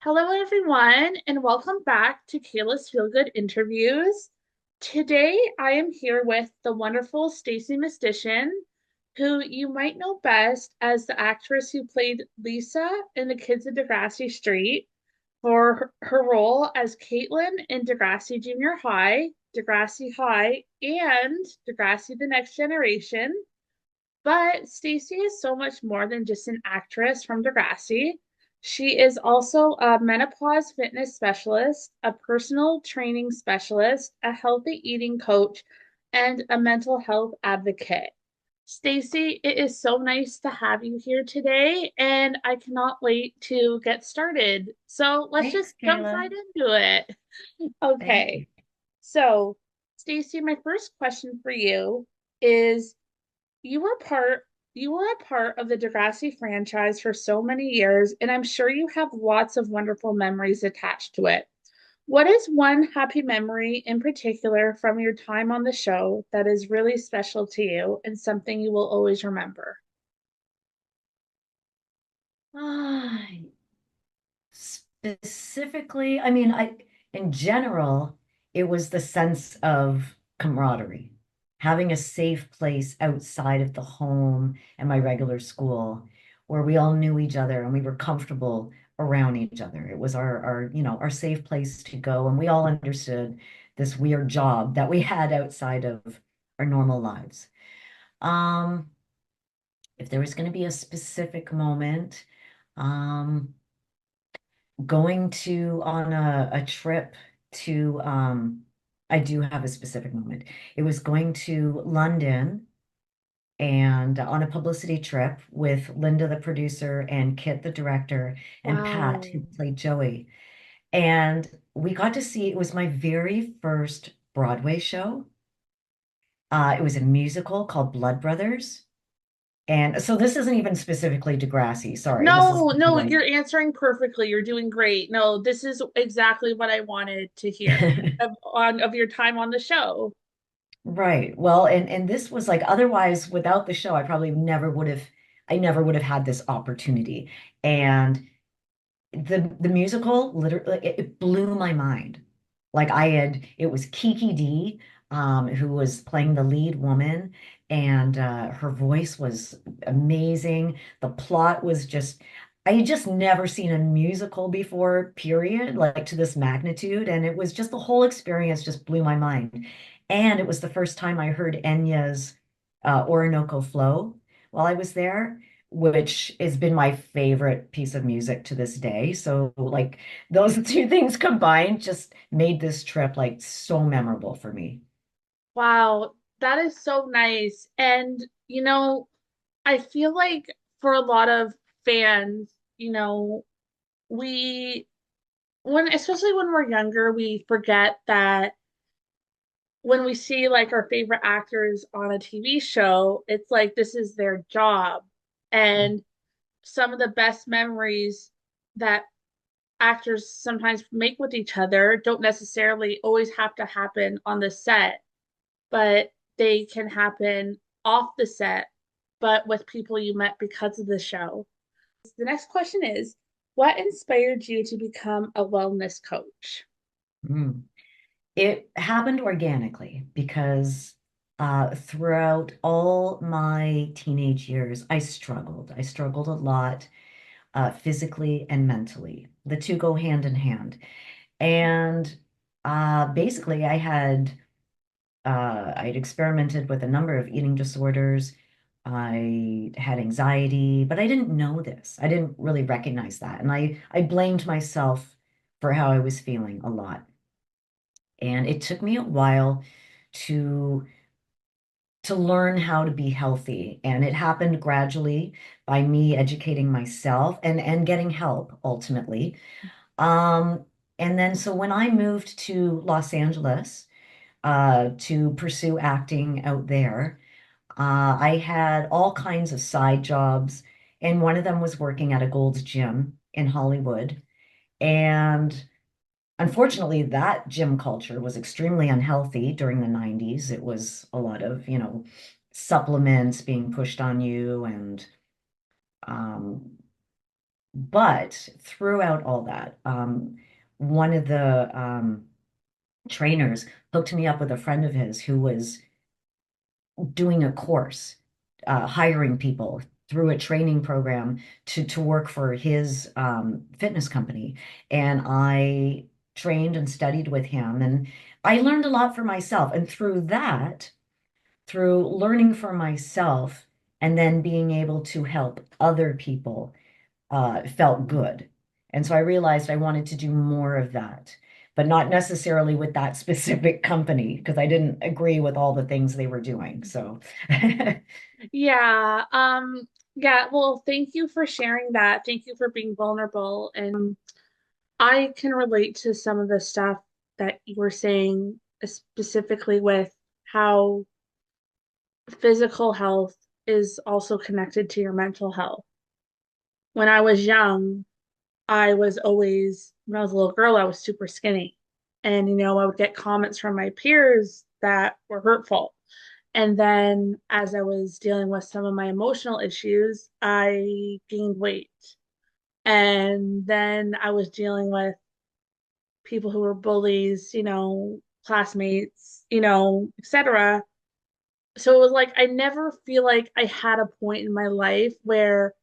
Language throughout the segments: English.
Hello, everyone, and welcome back to Kaylasfeelgoodinterviews. Today, I am here with the wonderful Stacie Mistysyn, who you might know best as the actress who played Lisa in the Kids of Degrassi Street for her role as Caitlyn in Degrassi Junior High, Degrassi High, and Degrassi The Next Generation. But Stacie is so much more than just an actress from Degrassi. She is also a menopause fitness specialist, a personal training specialist, a healthy eating coach, and a mental health advocate. Stacie, it is so nice to have you here today, and I cannot wait to get started. So let's Thanks, just jump Kayla. right into it. Thank Okay. you. So, Stacie, my first question for you is you were part you were a part of the Degrassi franchise for so many years, and I'm sure you have lots of wonderful memories attached to it. What is one happy memory in particular from your time on the show that is really special to you and something you will always remember? Ah, specifically, in general, it was the sense of camaraderie, having a safe place outside of the home and my regular school where we all knew each other and we were comfortable around each other. It was our safe place to go, and we all understood this weird job that we had outside of our normal lives. Um, if there was going to be a specific moment, um, going to on a trip to I do have a specific moment. It was going to London and on a publicity trip with Linda, the producer, and Kit, the director, and Pat, who Wow. played Joey. And we got to see, it was my very first Broadway show. It was a musical called Blood Brothers. And so this isn't even specifically Degrassi. Sorry, this is No, no, like you're answering perfectly. You're doing great. No, this is exactly what I wanted to hear of your time on the show. right. Well, and this was like otherwise without the show, I never would have had this opportunity. And the musical literally it blew my mind. Like it was Kiki D, who was playing the lead woman, and her voice was amazing. The plot was I had just never seen a musical before, period, like to this magnitude. And it was just the whole experience just blew my mind. And it was the first time I heard Enya's Orinoco Flow while I was there, which has been my favorite piece of music to this day. So like those two things combined just made this trip like so memorable for me. Wow, that is so nice. And, I feel like for a lot of fans, we, especially when we're younger, we forget that when we see like our favorite actors on a TV show, it's like this is their job. And some of the best memories that actors sometimes make with each other don't necessarily always have to happen on the set, but they can happen off the set, but with people you met because of the show. The next question is, what inspired you to become a wellness coach? Mm. It happened organically because throughout all my teenage years, I struggled. I struggled a lot physically and mentally. The two go hand in hand. And basically, I'd experimented with a number of eating disorders. I had anxiety, but I didn't know this. I didn't really recognize that. And I blamed myself for how I was feeling a lot. And it took me a while to to learn how to be healthy. And it happened gradually by me educating myself and getting help ultimately. Um, and then so when I moved to Los Angeles, to pursue acting out there. I had all kinds of side jobs, and one of them was working at a Gold's Gym in Hollywood. And unfortunately, that gym culture was extremely unhealthy during the 90s. It was a lot of, supplements being pushed on you and um, But throughout all that, one of the trainers hooked me up with a friend of his who was doing a course, hiring people through a training program to work for his fitness company. And I trained and studied with him, and I learned a lot for myself. And through that, through learning for myself and then being able to help other people, felt good. And so I realized I wanted to do more of that, but not necessarily with that specific company because I didn't agree with all the things they were doing. So, Yeah. Yeah, well, thank you for sharing that. Thank you for being vulnerable. And I can relate to some of the stuff that you were saying, specifically with how physical health is also connected to your mental health. When I was young, I was always, when I was a little girl, I was super skinny. And, I would get comments from my peers that were hurtful. And then as I was dealing with some of my emotional issues, I gained weight. And then I was dealing with people who were bullies, classmates, etc. So it was like I never feel like I had a point in my life where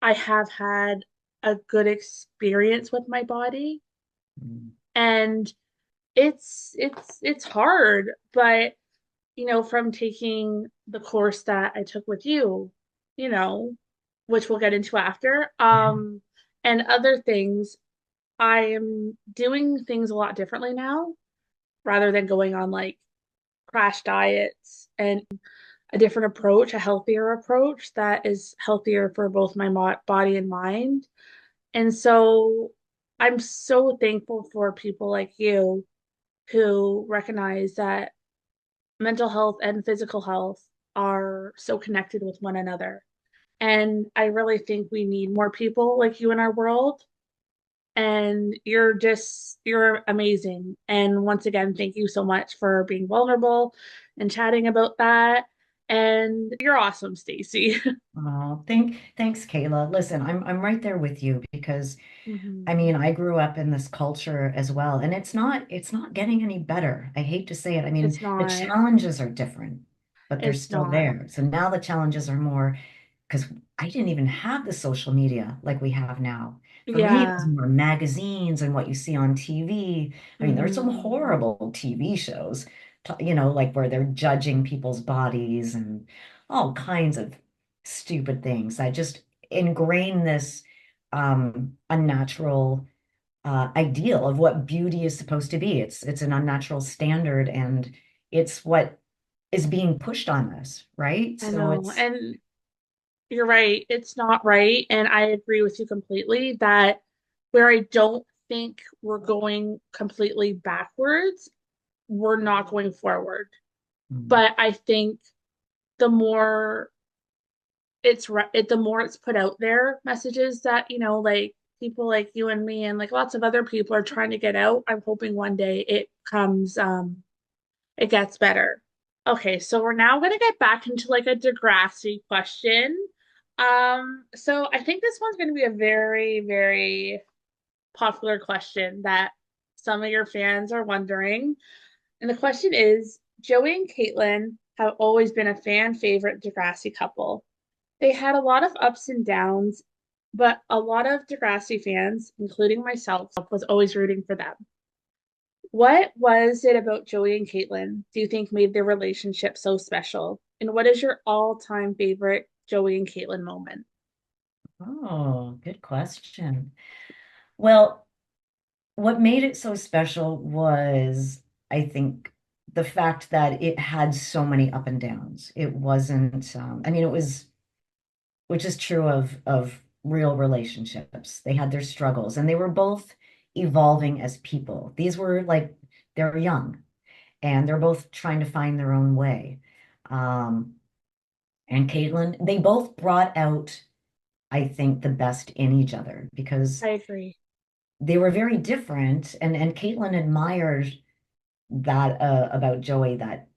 I have had a good experience with my body. And it's hard, but from taking the course that I took with you, you know, which we'll get into after, and other things, I am doing things a lot differently now rather than going on like crash diets and a different approach, a healthier approach that is healthier for both my body and mind. And so I'm so thankful for people like you who recognize that mental health and physical health are so connected with one another. And I really think we need more people like you in our world. And you're amazing. And once again, thank you so much for being vulnerable and chatting about that. And you're awesome, Stacie. oh, thanks, Kayla. Listen, I'm right there with you because I Mhm. mean, I grew up in this culture as well, and it's not getting any better. I hate to say it. I mean, It's the not. challenges are different, but they're It's still not. there. So now the challenges are more because I didn't even have the social media like we have now. For me, it was Yeah. more magazines and what you see on TV. I mean, there's some Hmm. horrible TV shows, like where they're judging people's bodies and all kinds of stupid things that just ingrain this unnatural ideal of what beauty is supposed to be. It's an unnatural standard, and it's what is being pushed on us, right? I So know. it's And you're right. It's not right. And I agree with you completely that where I don't think we're going completely backwards, we're not going forward. mm, But I think the more the more it's put out there, messages that, like people like you and me and like lots of other people are trying to get out. I'm hoping one day it gets better. Okay, so we're now going to get back into like a Degrassi question. So I think this one's going to be a very, very popular question that some of your fans are wondering. And the question is, Joey and Caitlyn have always been a fan favorite Degrassi couple. They had a lot of ups and downs, but a lot of Degrassi fans, including myself, was always rooting for them. What was it about Joey and Caitlyn do you think made their relationship so special? And what is your all-time favorite Joey and Caitlyn moment? oh, good question. Well, what made it so special was, I think, the fact that it had so many up and downs. It wasn't, I mean, it was, which is true of real relationships. They had their struggles, and they were both evolving as people. These were like they're young, and they're both trying to find their own way. Um, and Caitlin, they both brought out, I think, the best in each other because I agree. they were very different. And Caitlin admired that about Joey that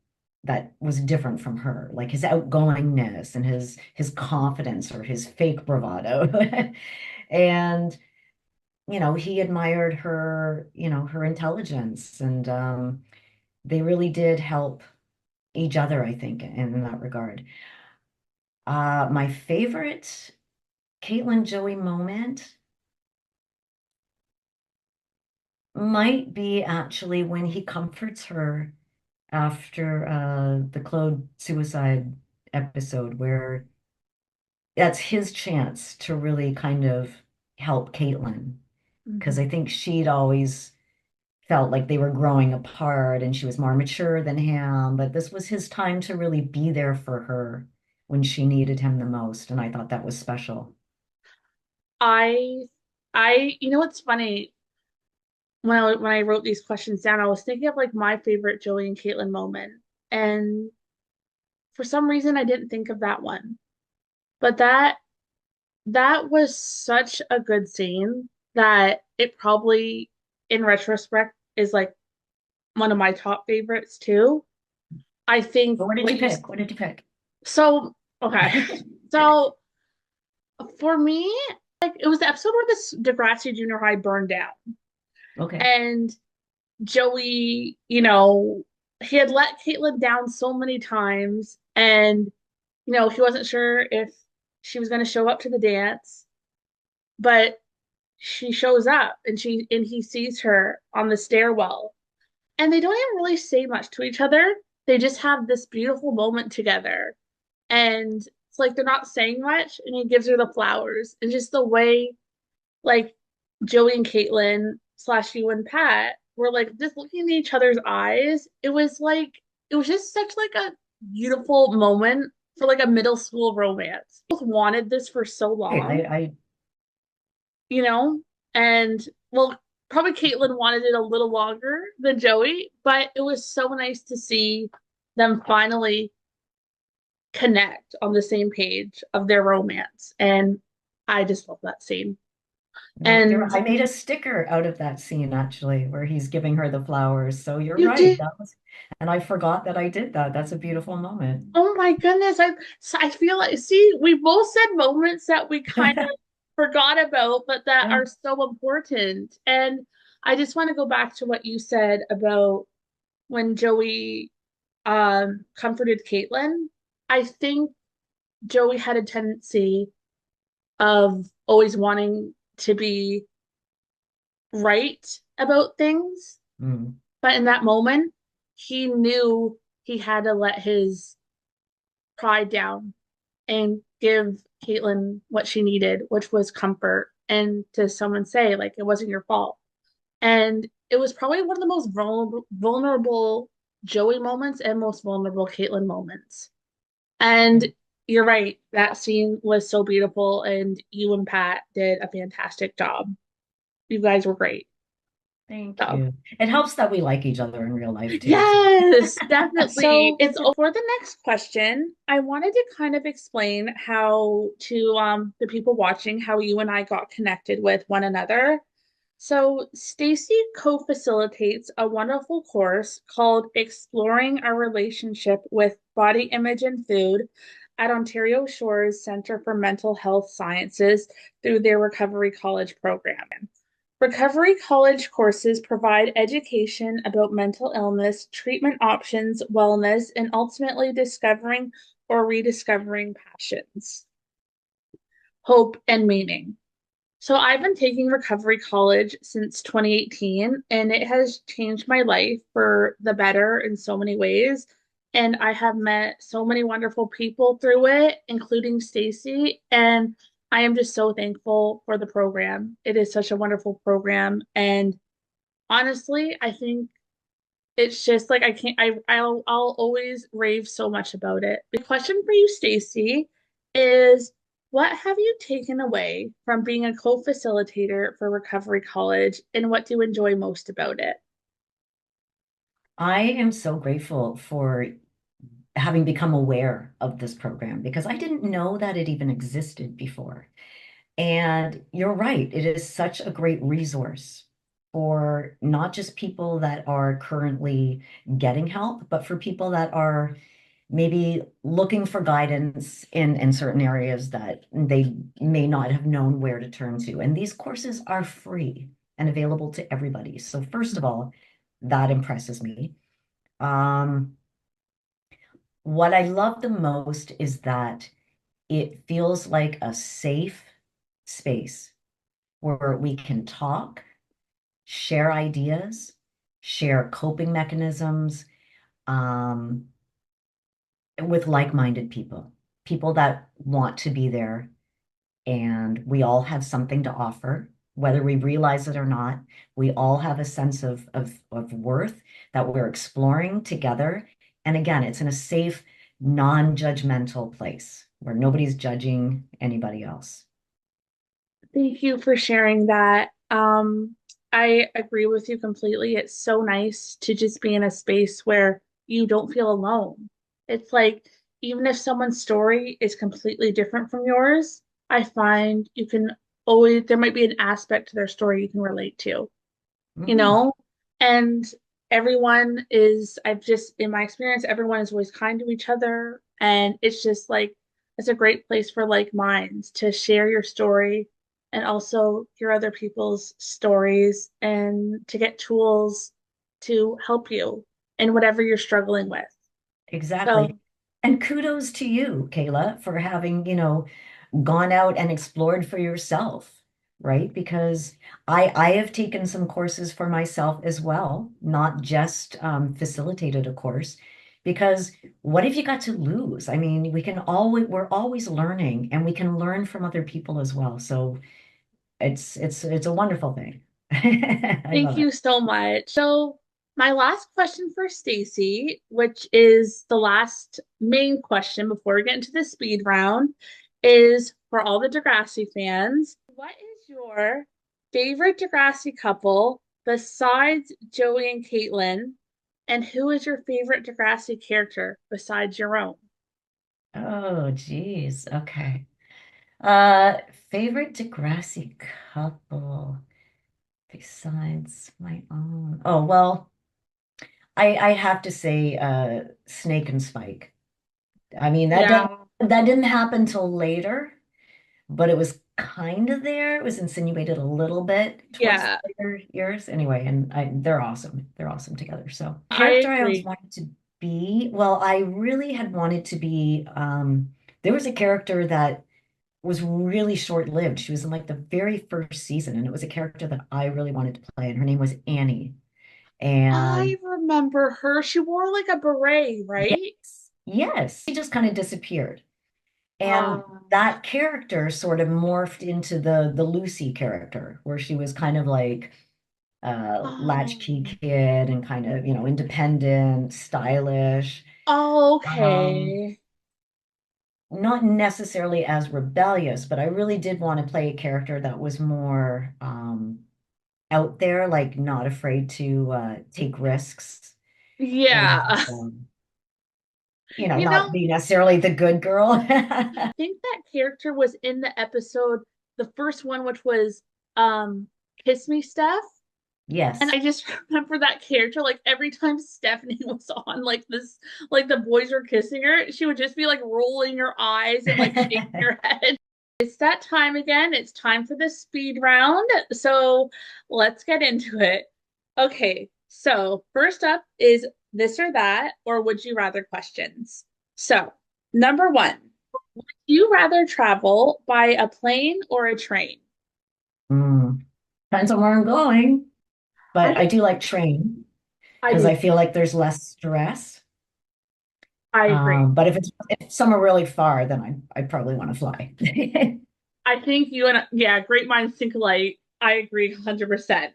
was different from her, like his outgoingness and his confidence or his fake bravado. And, he admired her, her intelligence. And they really did help each other, I think, in that regard. My favorite Caitlyn Joey moment might be actually when he comforts her after the Claude suicide episode, where that's his chance to really kind of help Caitlyn. Because Mhm. I think she'd always felt like they were growing apart and she was more mature than him, but this was his time to really be there for her when she needed him the most. And I thought that was special. I you know what's funny? When I wrote these questions down, I was thinking of like my favorite Joey and Caitlyn moment. And for some reason I didn't think of that one. But that was such a good scene that it probably in retrospect is like one of my top favorites too. I think But what did you what you pick? What did you pick? so okay. So for me, like it was the episode where this Degrassi Junior High burned down. Okay. And Joey, he had let Caitlyn down so many times, and he wasn't sure if she was going to show up to the dance, but she shows up, and he sees her on the stairwell, and they don't even really say much to each other. They just have this beautiful moment together, and it's like they're not saying much, and he gives her the flowers, and just the way like Joey and Caitlyn slash you and Pat were like just looking in each other's eyes. It was just such like a beautiful moment for like a middle school romance. Both wanted this for so Hey, long, I you know, and well, probably Caitlyn wanted it a little longer than Joey, but it was so nice to see them finally connect on the same page of their romance. And I just love that scene. No, And I made a sticker out of that scene actually, where he's giving her the flowers. So you're you right. did. That was, and I forgot that I did that. That's a beautiful moment. Oh my goodness. I feel like, see, we both said moments that we kind of forgot about, but that Yeah. are so important. And I just want to go back to what you said about when Joey comforted Caitlyn. I think Joey had a tendency of always wanting to be right about things, Mm. but in that moment, he knew he had to let his pride down and give Caitlyn what she needed, which was comfort, and to someone say, like, it wasn't your fault. And it was probably one of the most vulnerable Joey moments and most vulnerable Caitlyn moments. And you're right, that scene was so beautiful, and you and Pat did a fantastic job. You guys were great. Thank So, you. It helps that we like each other in real life too. So, yes, definitely. so It's for the next question. I wanted to kind of explain how to the people watching how you and I got connected with one another. So Stacie co-facilitates a wonderful course called Exploring Our Relationship with Body Image and Food at Ontario Shores Centre for Mental Health Sciences through their Recovery College program. Recovery College courses provide education about mental illness, treatment options, wellness, and ultimately discovering or rediscovering passions, hope, and meaning. So I've been taking Recovery College since 2018, and it has changed my life for the better in so many ways. And I have met so many wonderful people through it, including Stacie, and I am just so thankful for the program. It is such a wonderful program, and honestly, I think it's just like I can't I'll always rave so much about it. The question for you, Stacie, is what have you taken away from being a co-facilitator for Recovery College and what do you enjoy most about it? I am so grateful for having become aware of this program because I didn't know that it even existed before. And you're right, it is such a great resource for not just people that are currently getting help, but for people that are maybe looking for guidance in certain areas that they may not have known where to turn to. And these courses are free and available to everybody. So first of all, that impresses me. Um, what I love the most is that it feels like a safe space where we can talk, share ideas, share coping mechanisms, um, with like-minded people, people that want to be there, and we all have something to offer, whether we realize it or not. We all have a sense of worth that we're exploring together. And again, it's in a safe, non-judgmental place where nobody's judging anybody else. Thank you for sharing that. I agree with you completely. It's so nice to just be in a space where you don't feel alone. It's like, even if someone's story is completely different from yours, I find you can always, there might be an aspect to their story you can relate to, you Mhm. know? And everyone is, I've just, in my experience, everyone is always kind to each other. And it's just like, it's a great place for like minds to share your story and also hear other people's stories and to get tools to help you in whatever you're struggling with. Exactly. So, And kudos to you, Kayla, for having, gone out and explored for yourself, right? Because I have taken some courses for myself as well, not just facilitated a course. Because what have you got to lose? I mean, we're always learning, and we can learn from other people as well. So it's a wonderful thing. I thank love it. you so much. So, my last question for Stacie, which is the last main question before we get into the speed round, is for all the Degrassi fans. What is your favorite Degrassi couple besides Joey and Caitlyn? And who is your favorite Degrassi character besides your own? Oh, geez. Okay. Uh, Favorite Degrassi couple besides my own. Oh, well, I have to say Snake and Spike. I mean, Yeah. that didn't happen till later, but it was kind of there. It was insinuated a little bit towards the Yeah, later years. Anyway, and they're awesome. They're awesome together. So, I character I always agree. wanted to be, well, I really had wanted to be there was a character that was really short-lived. She was in like the very first season, and it was a character that I really wanted to play, and her name was Annie. I And remember her. She wore like a beret, right? yes, yes, she just kind of disappeared. And Um, that character sort of morphed into the Lucy character, where she was kind of like latchkey um, kid and kind of, independent, stylish. Um, okay. Not necessarily as rebellious, but I really did want to play a character that was more out there, like not afraid to take risks and Yeah. You not know, be necessarily the good girl. I think that character was in the episode, the first one, which was um Kiss Me Steph. And Yes. I just remember that character, like every time Stephanie was on, like this, like the boys were kissing her, she would just be like rolling her eyes and like shaking her head. It's that time again. It's time for the speed round. So let's get into it. Okay, so first up is this or that, or would you rather questions. So, number one, would you rather travel by a plane or a train? Mm. Depends on where I'm going, I but I think do like train I because do I too. feel like there's less stress. I agree. But if somewhere really far, then I probably want to fly. I think you and yeah, great minds think alike. I agree 100%.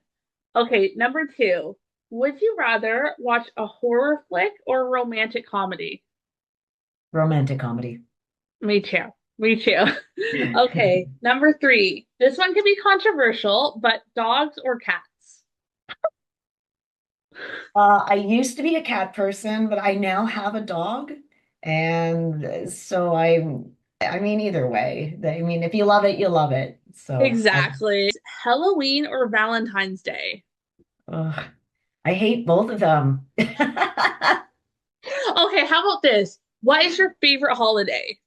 Okay, number two. Would you rather watch a horror flick or a romantic comedy? Romantic comedy. Me too. Me too. Okay, number three. This one can be controversial, but dogs or cats? I used to be a cat person, but I now have a dog. And so I mean, either way. I mean, if you love it, you love it. So Exactly. Halloween or Valentine's Day? ugh, I hate both of them. Okay, how about this? What is your favorite holiday?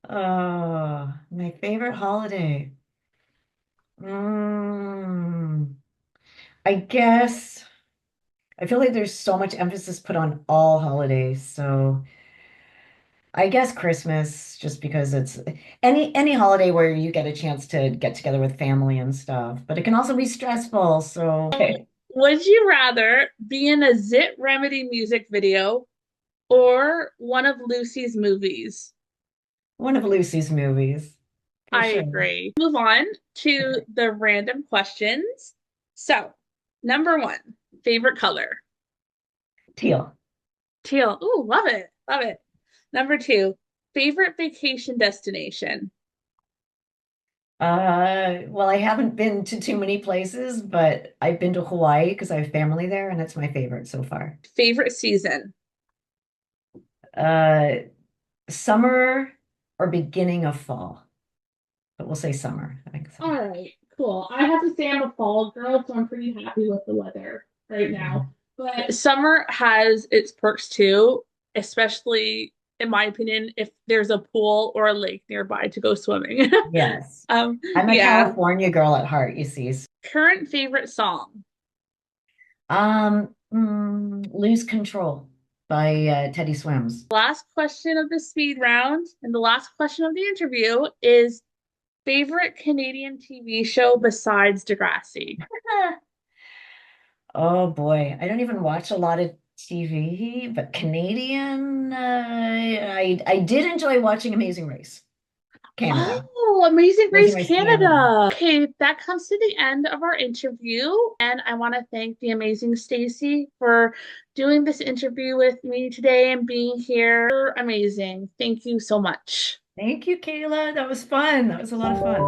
Oh, my favorite holiday. Mm, I guess I feel like there's so much emphasis put on all holidays. So I guess Christmas, just because it's any holiday where you get a chance to get together with family and stuff, but it can also be stressful. So okay. Would you rather be in a Zit Remedy music video or one of Lucy's movies? One of Lucy's movies, for I sure. agree. Move on to Okay. the random questions. So, number one, favorite color? Teal. Teal. Ooh, love it. Love it. Number two, favorite vacation destination? Well, I haven't been to too many places, but I've been to Hawaii because I have family there, and it's my favorite so far. Favorite season? Uh, Summer or beginning of fall, but we'll say summer. I think All summer. right, cool. I have to say I'm a fall girl, so I'm pretty happy with the weather right Yeah. now. But summer has its perks too, especially in my opinion, if there's a pool or a lake nearby to go swimming. Yes. Um, I'm a yeah. California girl at heart, you see. Current favorite song? Lose Control by Teddy Swims. Last question of the speed round and the last question of the interview is favorite Canadian TV show besides Degrassi? Oh boy, I don't even watch a lot of TV, but Canadian, I did enjoy watching Amazing Race, Canada. Oh, Amazing Amazing Race Race Canada. Canada. Okay, that comes to the end of our interview. And I want to thank the amazing Stacie for doing this interview with me today and being here. You're amazing. Thank you so much. Thank you, Kayla. That was fun. That was a lot of fun.